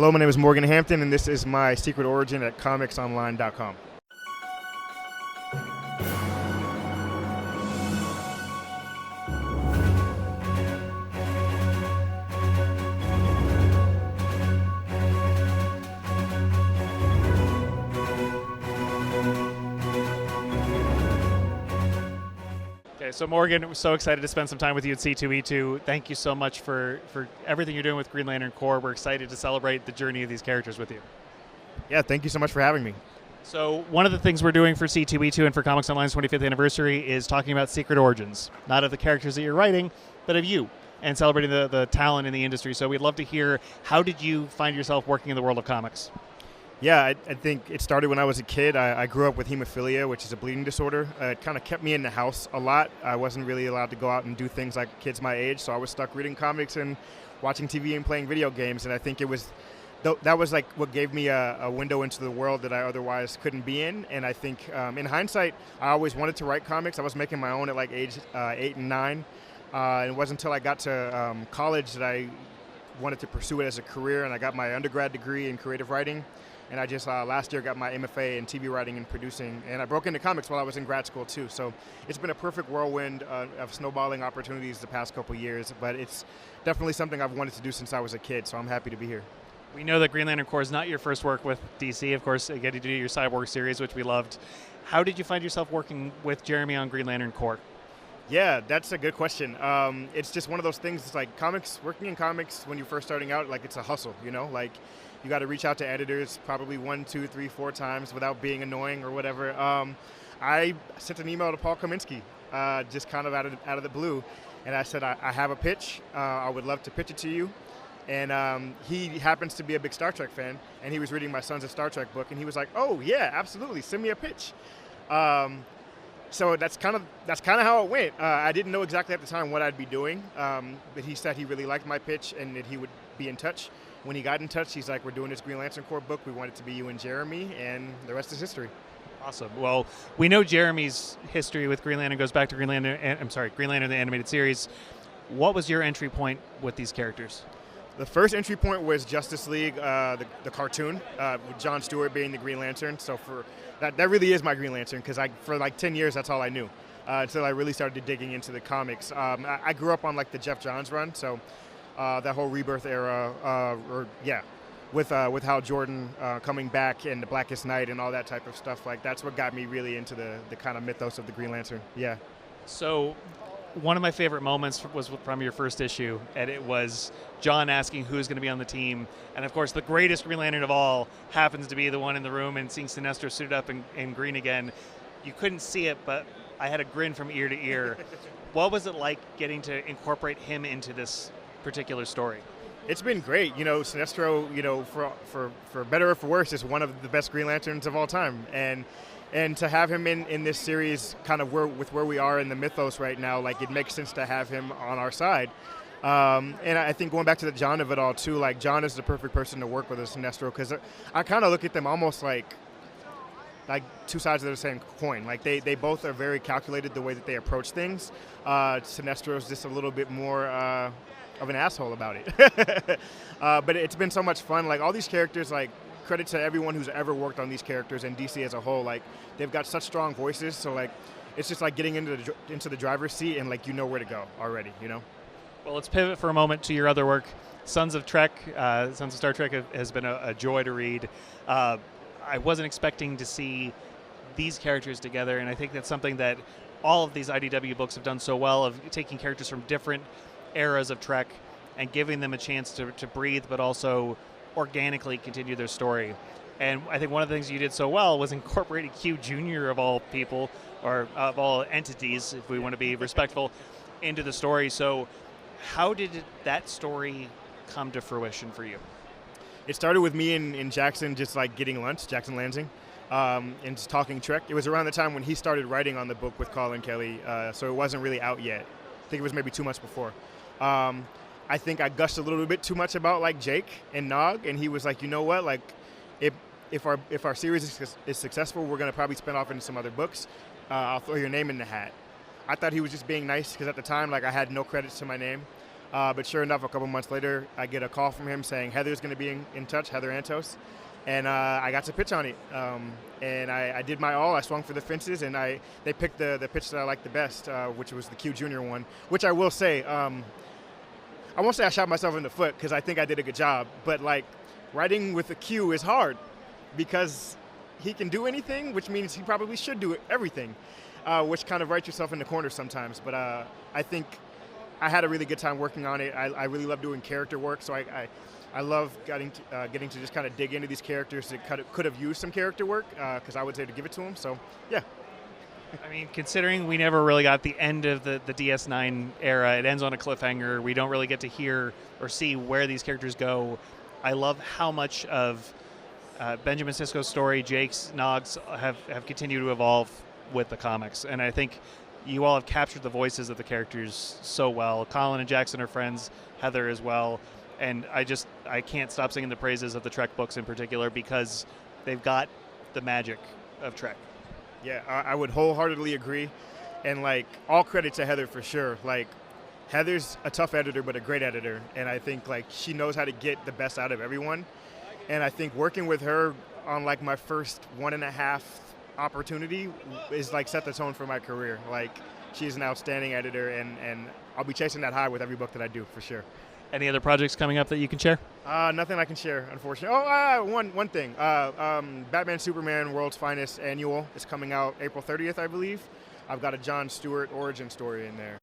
Hello, my name is Morgan Hampton, and this is my secret origin at ComicsOnline.com. Okay, so Morgan, we're so excited to spend some time with you at C2E2. Thank you so much for everything you're doing with Green Lantern Corps. We're excited to celebrate the journey of these characters with you. Yeah, thank you so much for having me. So one of the things we're doing for C2E2 and for Comics Online's 25th anniversary is talking about secret origins, not of the characters that you're writing, but of you, and celebrating the talent in the industry. So we'd love to hear, how did you find yourself working in the world of comics? Yeah, I think it started when I was a kid. I grew up with hemophilia, which is a bleeding disorder. It kind of kept me in the house a lot. I wasn't really allowed to go out and do things like kids my age, so I was stuck reading comics and watching TV and playing video games, and I think that was like what gave me a window into the world that I otherwise couldn't be in. And I think in hindsight, I always wanted to write comics. I was making my own at like age 8 and 9. And it wasn't until I got to college that I wanted to pursue it as a career, and I got my undergrad degree in creative writing. And I just last year got my MFA in TV writing and producing, and I broke into comics while I was in grad school too. So it's been a perfect whirlwind of snowballing opportunities the past couple years, but it's definitely something I've wanted to do since I was a kid, so I'm happy to be here. We know that Green Lantern Corps is not your first work with DC. Of course, you get to do your Cyborg series, which we loved. How did you find yourself working with Jeremy on Green Lantern Corps? Yeah, that's a good question. It's just one of those things. It's like working in comics when you're first starting out, like it's a hustle, you know? Like you got to reach out to editors probably 1, 2, 3, 4 times without being annoying or whatever. I sent an email to Paul Kaminsky, just kind of out of the blue, and I said, I have a pitch. I would love to pitch it to you. And he happens to be a big Star Trek fan, and he was reading my Sons of Star Trek book, and he was like, "Oh yeah, absolutely, send me a pitch." So that's kind of how it went. I didn't know exactly at the time what I'd be doing, but he said he really liked my pitch and that he would be in touch. When he got in touch, he's like, "We're doing this Green Lantern Corps book. We want it to be you and Jeremy," and the rest is history. Awesome. Well, we know Jeremy's history with Green Lantern goes back to Green Lantern the animated series. What was your entry point with these characters? The first entry point was Justice League, the cartoon, with Jon Stewart being the Green Lantern. So for that really is my Green Lantern, because for like 10 years that's all I knew until I really started digging into the comics. I grew up on like the Jeff Johns run, so that whole Rebirth era, with Hal Jordan coming back and the Blackest Night and all that type of stuff. Like that's what got me really into the kind of mythos of the Green Lantern. Yeah. So one of my favorite moments was from your first issue, and it was John asking who's going to be on the team. And of course, the greatest Green Lantern of all happens to be the one in the room, and seeing Sinestro suited up in green again. You couldn't see it, but I had a grin from ear to ear. What was it like getting to incorporate him into this particular story? It's been great. You know, Sinestro, you know, for better or for worse, is one of the best Green Lanterns of all time. And to have him in this series, kind of where we are in the mythos right now, like it makes sense to have him on our side. And I think going back to the John of it all too, like John is the perfect person to work with as Sinestro, because I kind of look at them almost like two sides of the same coin. Like they both are very calculated the way that they approach things. Sinestro is just a little bit more of an asshole about it. But it's been so much fun. Like all these characters, like credit to everyone who's ever worked on these characters and DC as a whole. Like they've got such strong voices, so like it's just like getting into the driver's seat and like you know where to go already, you know. Well, let's pivot for a moment to your other work, Sons of Star Trek has been a joy to read. I wasn't expecting to see these characters together, and I think that's something that all of these IDW books have done so well, of taking characters from different eras of Trek and giving them a chance to breathe, but also organically continue their story. And I think one of the things you did so well was incorporating Q Jr. of all people, or of all entities, if we want to be respectful, into the story. So how did that story come to fruition for you? It started with me and Jackson just like getting lunch, Jackson Lansing, and just talking Trek. It was around the time when he started writing on the book with Colin Kelly, so it wasn't really out yet. I think it was maybe 2 months before. I think I gushed a little bit too much about like Jake and Nog, and he was like, you know what, like if our series is successful, we're gonna probably spin off into some other books. I'll throw your name in the hat. I thought he was just being nice because at the time, like I had no credits to my name. But sure enough, a couple months later, I get a call from him saying Heather's going to be in touch, Heather Antos. And I got to pitch on it. And I did my all. I swung for the fences, and they picked the pitch that I liked the best, which was the Q Junior one, which I will say, I won't say I shot myself in the foot because I think I did a good job. But, like, writing with a Q is hard because he can do anything, which means he probably should do everything, which kind of writes yourself in the corner sometimes. But I think I had a really good time working on it. I really love doing character work, so I love getting to just kind of dig into these characters that could have used some character work because I was there to give it to them. So, yeah. I mean, considering we never really got the end of the DS9 era, it ends on a cliffhanger. We don't really get to hear or see where these characters go. I love how much of Benjamin Sisko's story, Jake's, Nog's have continued to evolve with the comics. And I think you all have captured the voices of the characters so well. Colin and Jackson are friends, Heather as well. And I can't stop singing the praises of the Trek books in particular because they've got the magic of Trek. Yeah, I would wholeheartedly agree. And, like, all credit to Heather for sure. Like, Heather's a tough editor, but a great editor. And I think, like, she knows how to get the best out of everyone. And I think working with her on, like, my first 1.5 opportunity is, like, set the tone for my career. Like, she's an outstanding editor, and I'll be chasing that high with every book that I do, for sure. Any other projects coming up that you can share? Nothing I can share, unfortunately. Oh, one thing. Batman Superman World's Finest Annual is coming out April 30th, I believe. I've got a Jon Stewart origin story in there.